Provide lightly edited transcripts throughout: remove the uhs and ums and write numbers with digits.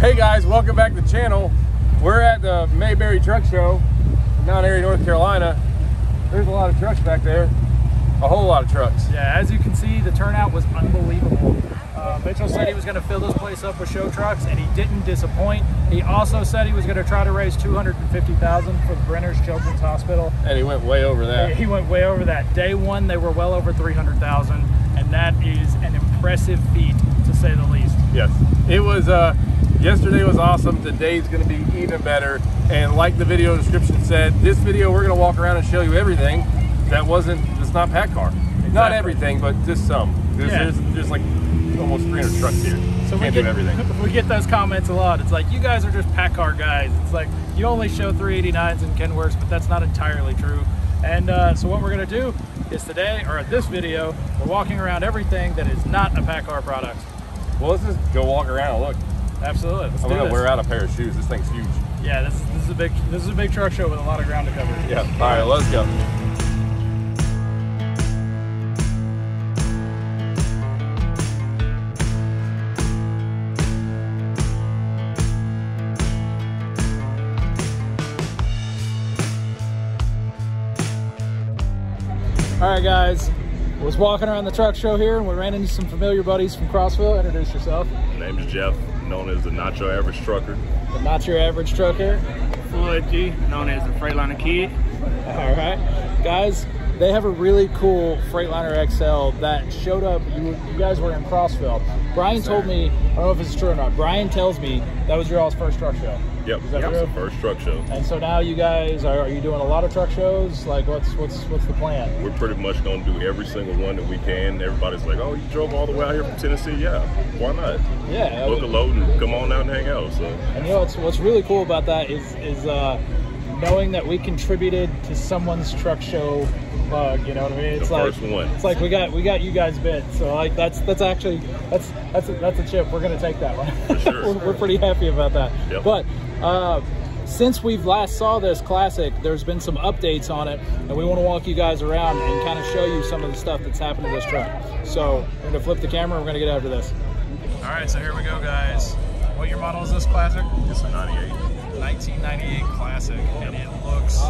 Hey guys, welcome back to the channel. We're at the Mayberry Truck Show in Mount Airy, North Carolina. There's a lot of trucks back there, a whole lot of trucks. Yeah, as you can see, the turnout was unbelievable. Mitchell said he was going to fill this place up with show trucks, and he didn't disappoint. He also said he was going to try to raise $250,000 for the Brenner's Children's Hospital. And he went way over that. He went way over that. Day one, they were well over $300,000, and that is an impressive feat, to say the least. Yes, it was. Yesterday was awesome. Today's going to be even better. And like the video description said, this video we're going to walk around and show you everything that it's not Paccar. Exactly. Not everything, but just some. There's like almost 300 trucks here. So we do everything. We get those comments a lot. It's like, you guys are just Paccar guys. It's like, you only show 389s and Kenworths, but that's not entirely true. And so what we're going to do is today, or this video, we're walking around everything that is not a Paccar product. Well, let's just go walk around and look. Absolutely. I'm gonna wear out a pair of shoes. This thing's huge. Yeah, this is a big truck show with a lot of ground to cover. Yeah. All right, let's go. All right, guys. I was walking around the truck show here, and we ran into some familiar buddies from Crossville. Introduce yourself. My name is Jeff, known as the Not Your Average Trucker. The Not Your Average Trucker. Floyd G, known as the Freightliner Kid. All right, guys. They have a really cool Freightliner XL that showed up. You guys were in Crossville. Brian told me, I don't know if it's true or not. Brian tells me that was your all's first truck show. Yep, that was the first truck show. And so now you guys are you doing a lot of truck shows? Like, what's the plan? We're pretty much going to do every single one that we can. Everybody's like, "Oh, you drove all the way out here from Tennessee? Yeah, why not? Yeah, book a load and come on out and hang out." So, and you know what's really cool about that is knowing that we contributed to someone's truck show bug. You know what I mean? It's the first one. It's like we got you guys bit. So like that's a chip. We're gonna take that one. For sure. we're pretty happy about that. Yep. But since we've last saw this classic, there's been some updates on it, and we want to walk you guys around and kind of show you some of the stuff that's happened to this truck. So we're gonna flip the camera. We're gonna get after this. All right, so here we go, guys. What year model is this classic? It's a 98. 1998 classic, and it looks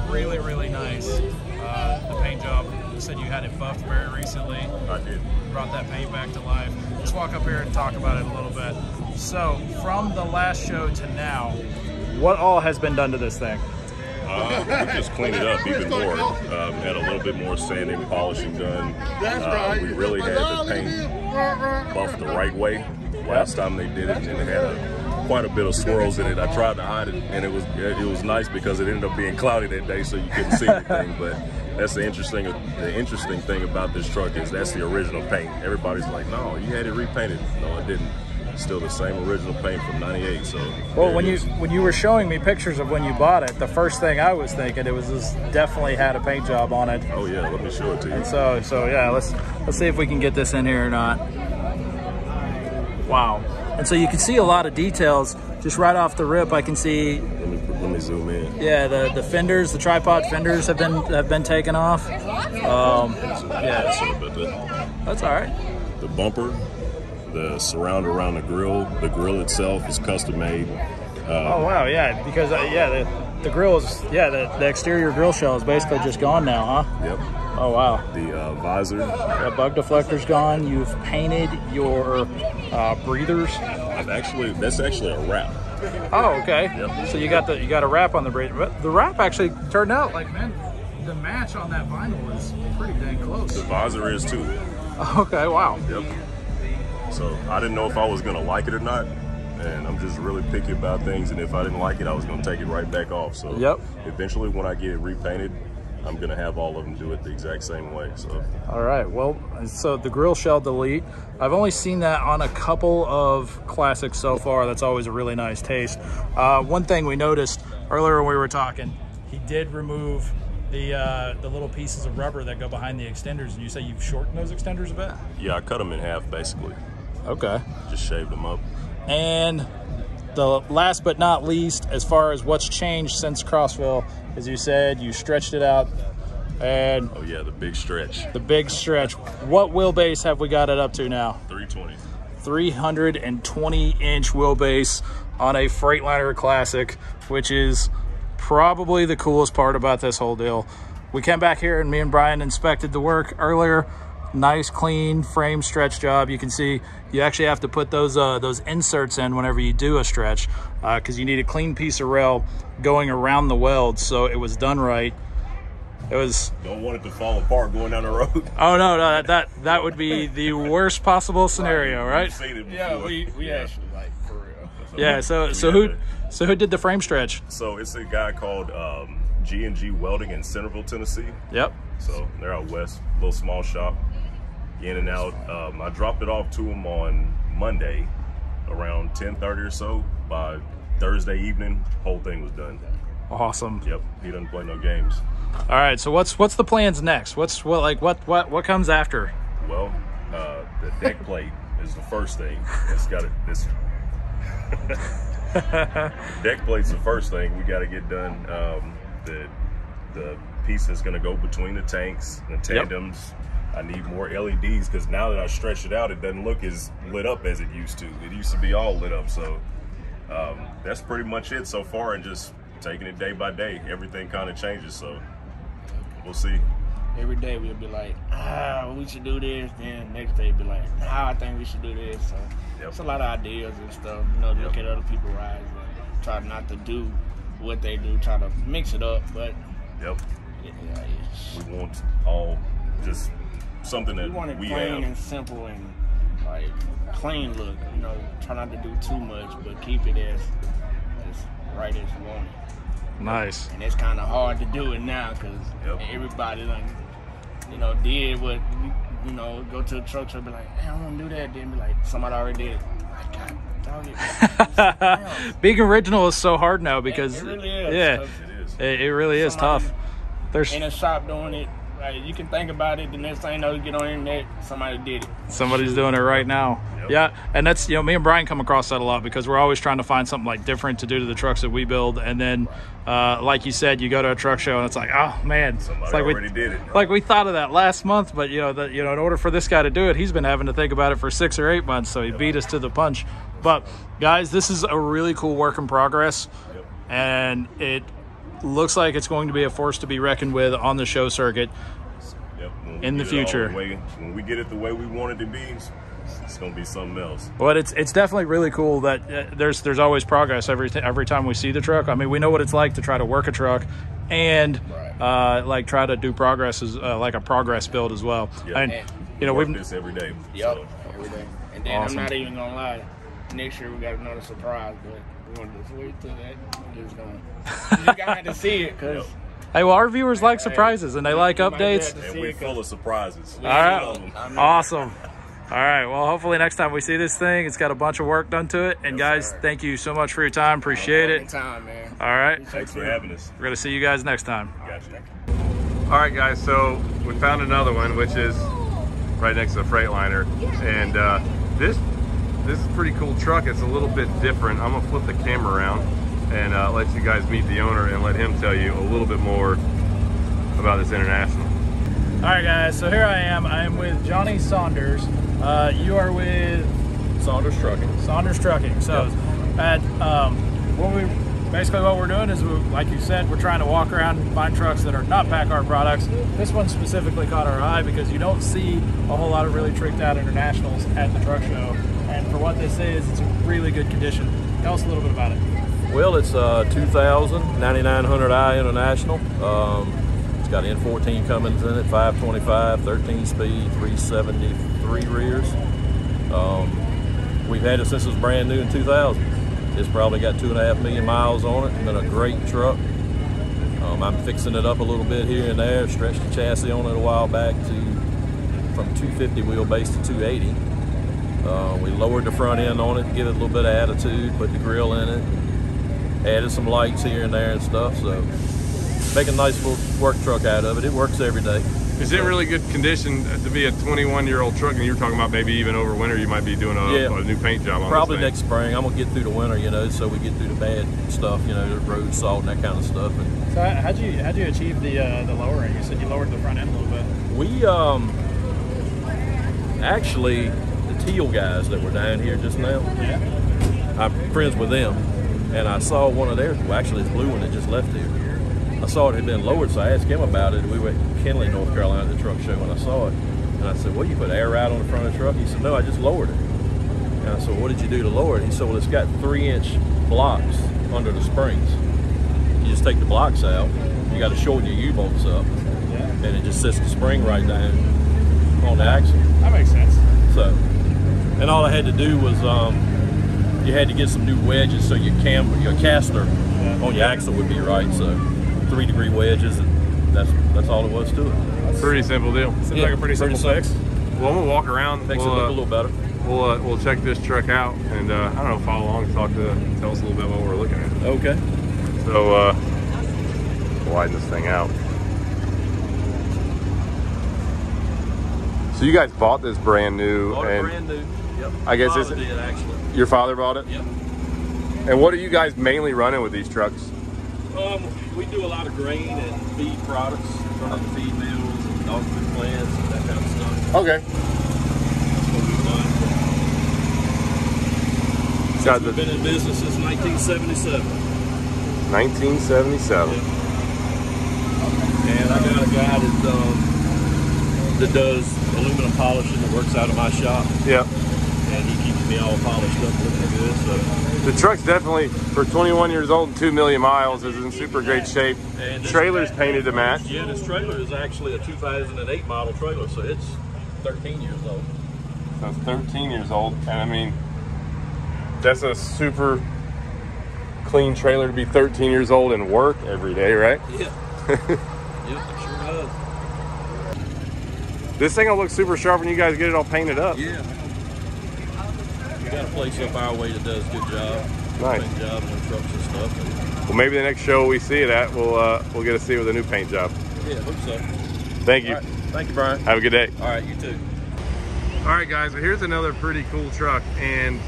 really, really nice. The paint job, you said you had it buffed very recently. I did. Brought that paint back to life. Let's walk up here and talk about it a little bit. So, from the last show to now, what all has been done to this thing? We just cleaned it up even more. Had a little bit more sanding, polishing done. We really had the paint buffed the right way last time they did it, and it had quite a bit of swirls in it. I tried to hide it, and it was nice because it ended up being cloudy that day, so you couldn't see anything. But that's the interesting thing about this truck is that's the original paint. Everybody's like, "No, you had it repainted." No, I didn't. It's still the same original paint from '98. So, well, when you were showing me pictures of when you bought it, the first thing I was thinking definitely had a paint job on it. Oh yeah, let me show it to you. And so yeah, let's see if we can get this in here or not. Wow. And so you can see a lot of details just right off the rip. I can see. Let me zoom in. Yeah, the fenders, the tripod fenders have been taken off. Yeah, sorry about that. That's all right. The bumper, the surround around the grill itself is custom made. Oh wow, yeah, because the grill is the exterior grill shell is basically just gone now, huh? Yep. Oh wow. The visor. The bug deflector's gone. You've painted your breathers. That's actually a wrap. Oh, okay. Yep. So you got a wrap on the breather. But the wrap actually turned out like, man, the match on that vinyl is pretty dang close. The visor is too. Okay, wow. Yep. So I didn't know if I was gonna like it or not. And I'm just really picky about things, and if I didn't like it, I was gonna take it right back off. So eventually when I get it repainted, I'm gonna have all of them do it the exact same way. So all right, well, so the grill shell delete, I've only seen that on a couple of classics so far. That's always a really nice taste. One thing we noticed earlier when we were talking, he did remove the little pieces of rubber that go behind the extenders, and you say you've shortened those extenders a bit? Yeah, I cut them in half basically. Okay. Just shaved them up. And the last but not least, as far as what's changed since Crossville, as you said, you stretched it out. And oh yeah, the big stretch. The big stretch. What wheelbase have we got it up to now? 320. 320-inch wheelbase on a Freightliner Classic, which is probably the coolest part about this whole deal. We came back here and me and Brian inspected the work earlier. Nice, clean frame stretch job. You can see you actually have to put those inserts in whenever you do a stretch, because you need a clean piece of rail going around the weld. So it was done right. It was. Don't want it to fall apart going down the road. Oh no, that would be the worst possible scenario, right? We've seen it before. Yeah, we actually like for real. Yeah. So who did the frame stretch? So it's a guy called G&G Welding in Centerville, Tennessee. Yep. So they're out west, little small shop, in and out. I dropped it off to him on Monday around 10:30 or so. By Thursday evening, whole thing was done. Awesome. Yep, he doesn't play no games. All right, so what's the plans next? What comes after? Well, the deck plate is the first thing. It's got this. Deck plate's the first thing we got to get done. The piece that's going to go between the tanks, the tandems. Yep. I need more LEDs because now that I stretched it out, it doesn't look as lit up as it used to. It used to be all lit up. So that's pretty much it so far, and just taking it day by day. Everything kind of changes, so we'll see. Every day we'll be like, we should do this. Then next day be like, I think we should do this. So it's a lot of ideas and stuff. You know, look at other people rides and try not to do what they do. Try to mix it up, but we want all just something that we want it we plain have. and simple and like clean look. You know, try not to do too much, but keep it as right as you want it. Nice. And it's kind of hard to do it now because everybody done, did what, go to a truck show, be like, hey, I want to do that. Then be like, somebody already did it. Like, God, dog it. Being original is so hard now because it really is. Yeah, it really is tough. There's in a shop doing it. Like, you can think about it. The next thing you know, you get on the internet, somebody did it. Somebody's doing it right now. Yeah, and that's, me and Brian come across that a lot because we're always trying to find something like different to do to the trucks that we build. And then, like you said, you go to a truck show and it's like, oh man, Somebody it's like already did it. Like we thought of that last month, but in order for this guy to do it, he's been having to think about it for 6 or 8 months. So he beat us to the punch. But guys, this is a really cool work in progress, and it looks like it's going to be a force to be reckoned with on the show circuit. In the future, when we get it the way we want it to be, it's going to be something else. But it's definitely really cool that there's always progress every time we see the truck. I mean, we know what it's like to try to work a truck and like try to do progress as like a progress build as well. And we work this every day. Every day. And then I'm not even gonna lie, next year we got another surprise, but we're gonna just wait till that. You just got to see it because. Hey, well, our viewers like surprises and they like updates. And we're full of surprises. All right, awesome. All right, well, hopefully next time we see this thing, it's got a bunch of work done to it. And guys, thank you so much for your time. Appreciate it. Anytime, man. All right. Thanks for having us. We're going to see you guys next time. Gotcha. All right, guys, so we found another one, which is right next to the Freightliner. And this is a pretty cool truck. It's a little bit different. I'm gonna flip the camera around and let you guys meet the owner and let him tell you a little bit more about this International. All right, guys, so here I am. I am with Johnny Saunders. You are with Saunders Trucking. Saunders Trucking. So at what we're doing is, like you said, we're trying to walk around and find trucks that are not Paccar products. This one specifically caught our eye because you don't see a whole lot of really tricked out Internationals at the truck show. And for what this is, it's in really good condition. Tell us a little bit about it. Well, it's a 2000 9900i International. It's got N14 Cummins in it, 525, 13 speed, 373 rears. We've had it since it was brand new in 2000. It's probably got 2.5 million miles on it. It's been a great truck. I'm fixing it up a little bit here and there. Stretched the chassis on it a while back from 250 wheelbase to 280. We lowered the front end on it to give it a little bit of attitude, put the grill in it, added some lights here and there and stuff. So make a nice little work truck out of it. It works every day. Is it really good condition to be a 21-year-old truck? And you were talking about maybe even over winter you might be doing a new paint job on probably this thing. Next spring. I'm gonna get through the winter, so we get through the bad stuff, the road salt and that kind of stuff. And so how'd you achieve the lowering? You said you lowered the front end a little bit. we actually, the Teal guys that were down here just now. I'm friends with them, and I saw one of theirs. Well, actually, it's blue one that just left here. I saw it had been lowered, so I asked him about it. We were at Kenley, North Carolina, at the truck show, and I saw it. And I said, well, you put air out on the front of the truck? He said, no, I just lowered it. And I said, well, what did you do to lower it? He said, well, it's got 3-inch blocks under the springs. You just take the blocks out. You got to shorten your U-bolts up, and it just sets the spring right down on the axle. That makes sense. So, and all I had to do was you had to get some new wedges so your caster on your axle would be right. So 3-degree wedges, and that's all it was to it. Pretty simple deal. Seems like a pretty simple fix. Well, I'm gonna walk around. Makes it look a little better. We'll check this truck out, and I don't know, follow along and tell us a little bit what we're looking at. Okay. So widen this thing out. So you guys bought this brand new, Bought it brand new. Yep. I guess Father did, actually. Your father bought it? Yep. And what are you guys mainly running with these trucks? We do a lot of grain and feed products, from the feed mills and dog food plants and that kind of stuff. Okay. That's what we've done. We've been in business since 1977. 1977. Yep. And I got a guy that does aluminum polishing that works out of my shop. Yep. And he keeps me all polished up, looking good. So the truck's definitely, for 21 years old and 2 million miles, is in super great shape. And trailer's painted to match. Yeah, this trailer is actually a 2008 model trailer, so it's 13 years old. So it's 13 years old, and I mean, that's a super clean trailer to be 13 years old and work every day, right? Yeah. Yep, it sure does. This thing will look super sharp when you guys get it all painted up. Yeah. We got a place up our way that does a good job. Nice. Paint job and trucks and stuff. Well, maybe the next show we see it at, we'll get to see it with a new paint job. Yeah, hope so. Thank you. All right. Thank you, Brian. Have a good day. All right, you too. All right, guys, well, here's another pretty cool truck, and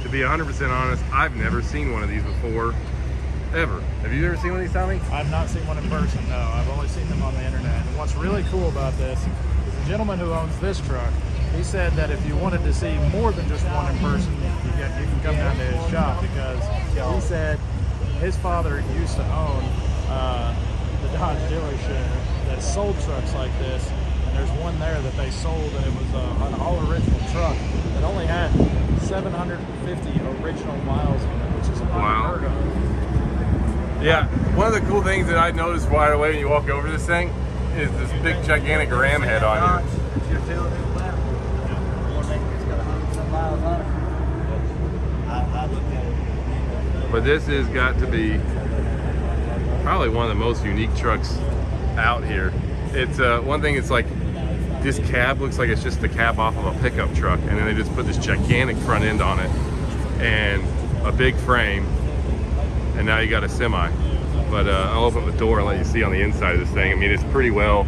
to be 100% honest, I've never seen one of these before, ever. Have you ever seen one of these, Tommy? I've not seen one in person, no. I've only seen them on the internet. And what's really cool about this is the gentleman who owns this truck, he said that if you wanted to see more than just one in person, you can come down to his shop, because he said his father used to own the Dodge dealership that sold trucks like this, and there's one there that they sold, and it was an all-original truck that only had 750 original miles on it, which is unheard of. Yeah, one of the cool things that I noticed right away when you walk over this thing is this big gigantic ram head on here. But this has got to be probably one of the most unique trucks out here. It's one thing, it's like this cab looks like it's just the cab off of a pickup truck, and then they just put this gigantic front end on it and a big frame, and now you got a semi. But I'll open up the door and let you see on the inside of this thing. I mean, it's pretty well,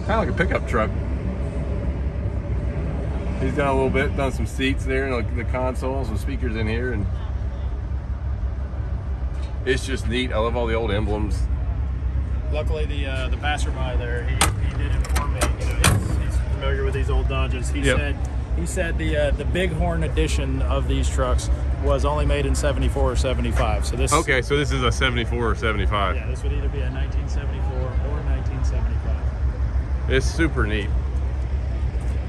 kind of like a pickup truck. He's done a little bit, done some seats there, and the console, some speakers in here, and it's just neat. I love all the old emblems. Luckily, the passerby there, he did inform me. You know, he's familiar with these old Dodges. He said the Bighorn edition of these trucks was only made in 74 or 75. So this. Okay, so this is a 74 or 75. Yeah, this would either be a 1974 or 1975. It's super neat.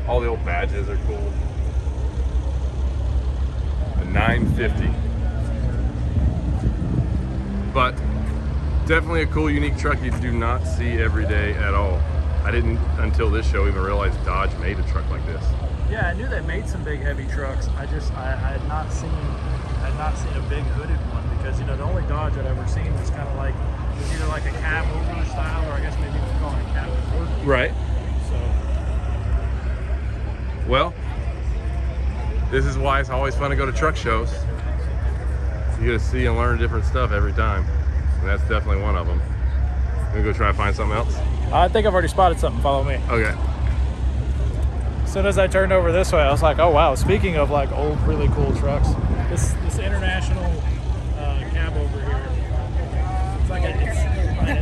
All the old badges are cool. A 950. But definitely a cool, unique truck you do not see every day at all. I didn't, until this show, even realize Dodge made a truck like this. Yeah, I knew they made some big, heavy trucks. I had not seen a big hooded one, because, you know, the only Dodge I'd ever seen was kind of like, it was either like a cab over style, or I guess maybe you could call it a cab over. Right. So. Well, this is why it's always fun to go to truck shows. You get to see and learn different stuff every time, and that's definitely one of them. I'm gonna go try to find something else. I think I've already spotted something. Follow me. Okay. As soon as I turned over this way, I was like, oh wow, speaking of like old, really cool trucks, this international cab over here, it's like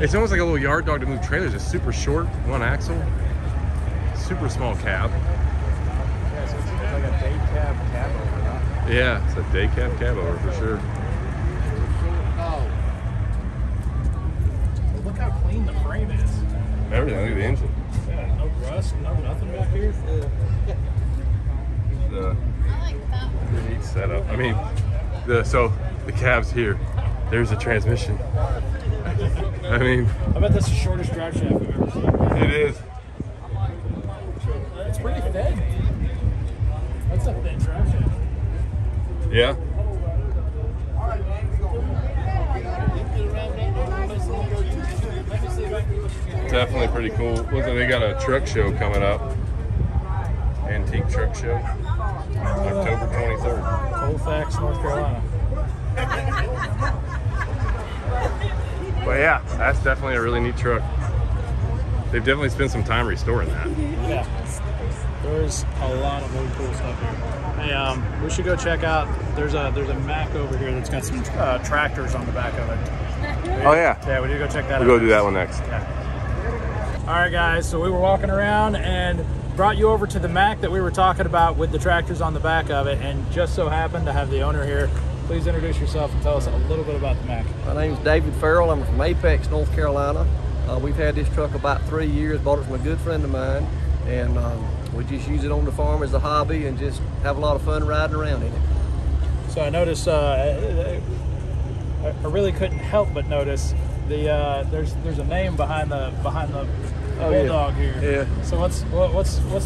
it's almost like a little yard dog to move trailers. It's super short, one axle. super small cab. Yeah, so it's like a day cab over, huh? Yeah, it's a day cab over for sure. Look how clean the frame is. Everything, look at the engine. Yeah, no rust, nothing back here. Pretty neat setup. I mean, so the cab's here. There's a transmission. I mean, I bet that's the shortest drive shaft I've ever seen. it is. It's pretty thin. That's a thin drive shaft. Yeah. Definitely pretty cool. Looks like they got a truck show coming up. Antique Truck Show. October 23rd. Colfax, North Carolina. But yeah, that's definitely a really neat truck. They've definitely spent some time restoring that. Yeah. There's a lot of really cool stuff here. Hey, we should go check out. There's a Mack over here that's got some tractors on the back of it. Oh yeah. Yeah, we need to go check that out. We'll go do that one next. Yeah. All right, guys. So we were walking around and brought you over to the Mack that we were talking about with the tractors on the back of it, and just so happened to have the owner here. Please introduce yourself and tell us a little bit about the Mack. My name's David Farrell. I'm from Apex, North Carolina. We've had this truck about 3 years. Bought it from a good friend of mine, and we just use it on the farm as a hobby and just have a lot of fun riding around in it. So I noticed, I really couldn't help but notice there's a name behind the bulldog here. Yeah. So what's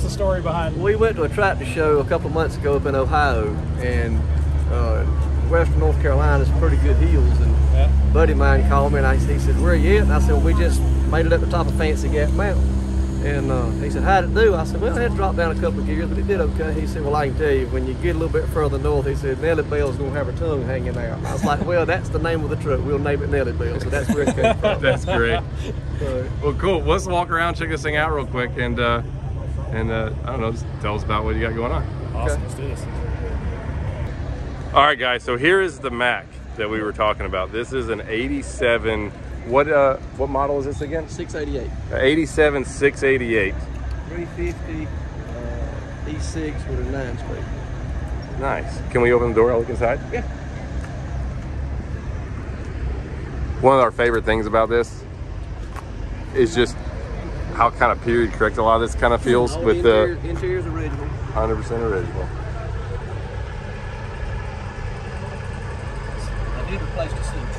the story behind? We went to a tractor show a couple of months ago up in Ohio, and Western North Carolina's pretty good hills. And Yeah. a buddy of mine called me and he said, "Where are you at?" And I said, "Well, we just made it up the top of Fancy Gap Mountain." And he said, "How'd it do?" I said, "Well, it had to drop down a couple of gears, but it did okay." He said, "Well, I can tell you, when you get a little bit further north," he said, "Nellie Bell's gonna have her tongue hanging out." I was like, "Well, that's the name of the truck. We'll name it Nellie Bell." So that's where it came from. That's great. So, Well, cool. Let's walk around, check this thing out real quick, and I don't know, just tell us about what you got going on. Awesome. Let's do this. All right, guys. So here is the Mack that we were talking about. This is an '87. What model is this again? 688. 87 688. 350 E6 with a 9-speed. Nice. Can we open the door? I'll look inside. Yeah. One of our favorite things about this is just how kind of period correct a lot of this kind of feels with the interior's original. 100% original. I did replace the seats.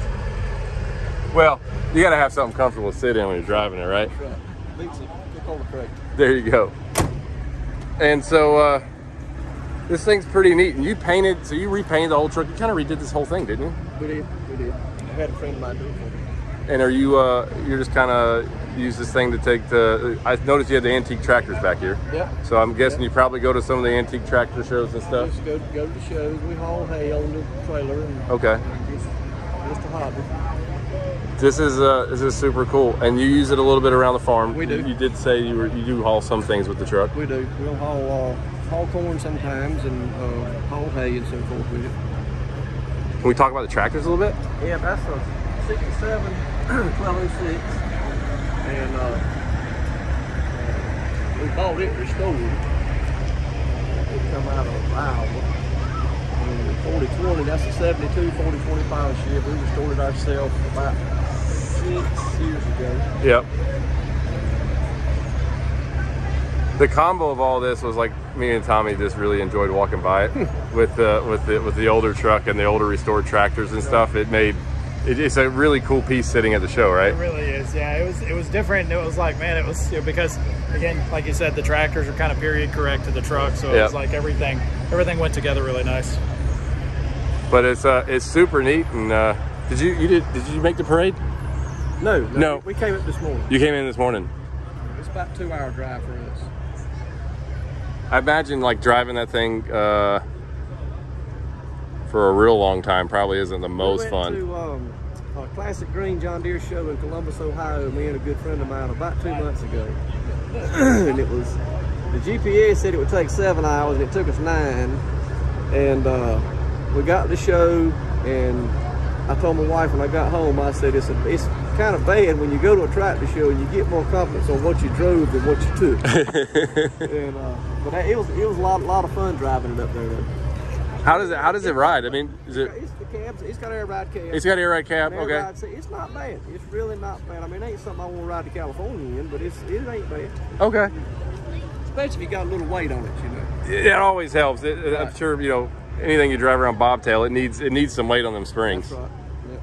Well, you got to have something comfortable to sit in when you're driving it, right? That's right. Beats it. Click on the correct. There you go. And so this thing's pretty neat. And you painted, so you repainted the whole truck. You kind of redid this whole thing, didn't you? We did. I had a friend of mine do it for me. And are you, you're just kind of use this thing to take the, I noticed you had the antique tractors back here. Yeah. So I'm guessing you probably go to some of the antique tractor shows and stuff. Just go to the shows. We haul hay on the trailer. And Okay. just a hobby. This is super cool. And you use it a little bit around the farm. We do. You did say you do haul some things with the truck. We do. We'll haul corn sometimes and haul hay and so forth with it. Can we talk about the tractors a little bit? Yeah, that's a 67 1206. And we bought it restored. It come out of Iowa. And 4020, that's a 72 4025 ship. We restored it ourselves about 6 years ago. Yep. The combo of all this was like me and Tommy just really enjoyed walking by it with the older truck and the older restored tractors and stuff. It's a really cool piece sitting at the show, right? It really is. Yeah, it was different. It was like, man, it was because again, like you said, the tractors are kind of period correct to the truck, so it was like everything went together really nice. But it's super neat. And did you make the parade? No. We came up this morning. You came in this morning. It's about a 2-hour drive for us. I imagine like driving that thing for a real long time probably isn't the most fun. We went to a Classic Green John Deere show in Columbus, Ohio, me and a good friend of mine about 2 months ago. And it was, the GPS said it would take 7 hours, and it took us 9. And we got the show, and I told my wife when I got home, I said, it's kind of bad when you go to a tractor show and you get more confidence on what you drove than what you took. And, but it was a lot of fun driving it up there. Though. How does it ride? I mean, is it? It's the cabs. It's got air ride cab. It's got air ride cab. Air Okay. ride, it's not bad. It's really not bad. I mean, it ain't something I want to ride to California in, but it ain't bad. Okay. Especially if you got a little weight on it, you know. It always helps. I'm sure, you know, anything you drive around bobtail, it needs some weight on them springs. That's right. Yep.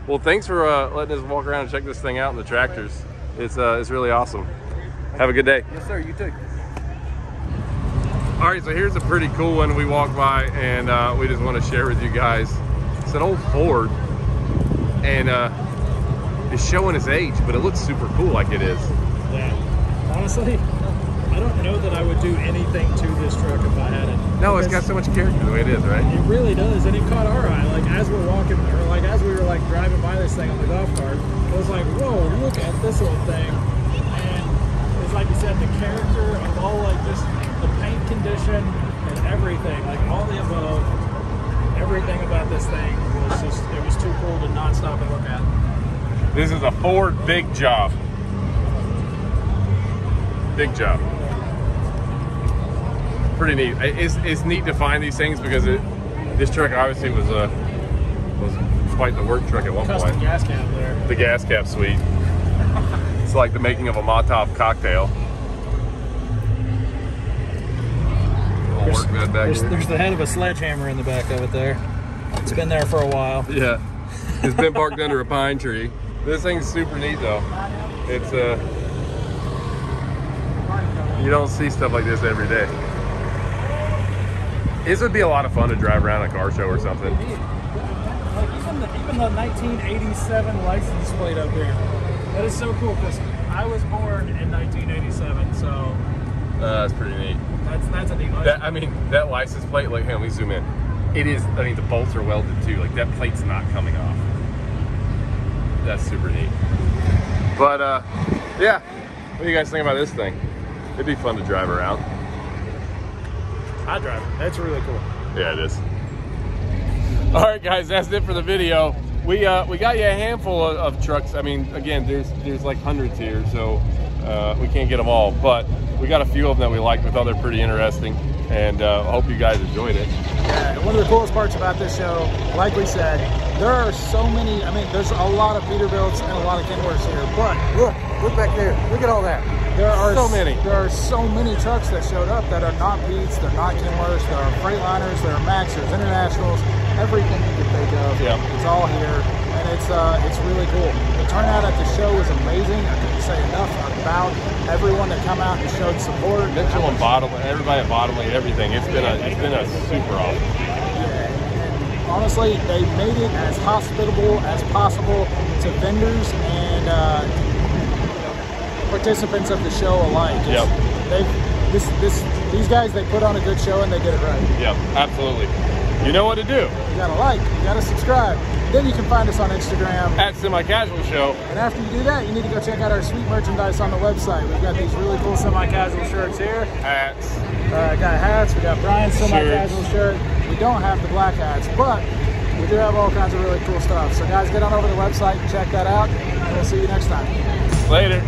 Well, thanks for letting us walk around and check this thing out in the tractors. It's really awesome. Have a good day. Yes, sir. You too. All right, so here's a pretty cool one we walked by, and we just want to share with you guys. It's an old Ford, and it's showing its age, but it looks super cool like it is. Yeah. Honestly, I don't know that I would do anything to this truck if I had it. No, it's got so much character the way it is, right? It really does, and it caught our eye. Like as we're walking, or like as we were like driving by this thing on the golf cart, it was like, whoa, look at this little thing. And it's like you said, the character of all like just the paint condition and everything, like all the above, everything about this thing was just, it was too cool to not stop and look at. This is a Ford Big Job. Big Job. Pretty neat. It's neat to find these things because this truck obviously was quite the work truck at one Custom point. gas cap there. The gas cap suite. It's like the making of a Molotov cocktail. Work bed back here. There's the head of a sledgehammer in the back of it there. It's been there for a while. Yeah, it's been parked under a pine tree. This thing's super neat though. It's you don't see stuff like this every day. This would be a lot of fun to drive around a car show or something. Like even the 1987 license plate up here. That is so cool because I was born in 1987, so That's pretty neat. that's a neat license. I mean, that license plate, like, hey, let me zoom in. It is, I mean, the bolts are welded too. Like, that plate's not coming off. That's super neat. But, yeah. What do you guys think about this thing? It'd be fun to drive around. I drive it. That's really cool. Yeah, it is. All right, guys, that's it for the video. We got you a handful of trucks. I mean, again, there's like hundreds here, so we can't get them all. But we got a few of them that we liked. We thought they're pretty interesting, and hope you guys enjoyed it. Yeah, and one of the coolest parts about this show, like we said, there are so many. I mean, there's a lot of Peterbilts and a lot of Kenworths here, but Look back there. Look at all that. there are So many. There are so many trucks that showed up that are not Pete's, they're not Kenworths, there are Freightliners, there are Maxers, Internationals, everything you can think of. Yeah. It's all here, and it's really cool. The turnout at the show was amazing. I couldn't say enough about everyone that come out and showed support. Mitchell and Bottomley, everybody at Bottomley, everything. It's been a super awesome. Honestly, they made it as hospitable as possible to vendors and participants of the show alike. Yep. These guys, they put on a good show and they did it right. Yep, absolutely. You know what to do. You gotta like, you gotta subscribe. Then you can find us on Instagram. At Semi-Casual Show. And after you do that, you need to go check out our sweet merchandise on the website. We've got these really cool semi-casual shirts here. Hats. Got hats. We got Brian's semi-casual shirt. We don't have the black hats, but we do have all kinds of really cool stuff. So guys, get on over to the website and check that out. And we'll see you next time. Later.